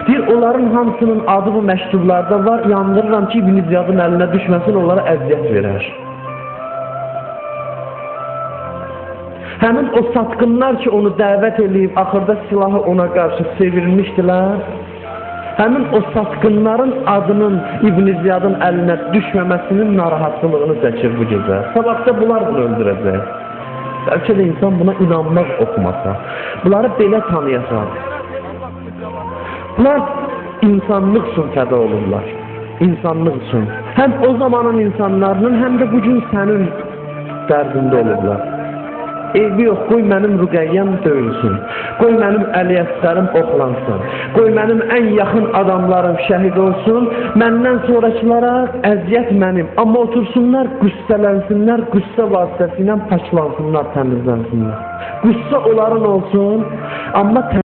Deyir, onların hamısının adı bu məktublarda var, yandırıram ki, İbn Ziyadın əlinə düşməsin, onlara əziyyət verər. Həmin o satqınlar ki, onu dəvət edib, axırda silahı ona qarşı sevirmişdilər, həmin o satqınların adının İbn Ziyadın əlinə düşməməsinin narahatlığını çəkir bu gecə. Sabahda bunlar bunu öldürəcək. Bəlkə də insan buna inanmaz oxumasa. Bunları belə tanıyasaq. Bunlar insanlıq üçün fəda olurlar. İnsanlıq üçün. Həm o zamanın insanlarının, həm də bugün sənin dərdində olurlar. Eybi yox, qoy mənim Rüqəyyəm döyülsün. Qoy mənim Əli Əsqərim oxlansın. Qoy mənim ən yaxın adamlarım şəhid olsun. Məndən sonrakılara əziyyət mənim. Amma otursunlar, qüssələnsinlər, qüssə vasitəsilə paklansınlar, təmizlənsinlər. Qüssə onların olsun, amma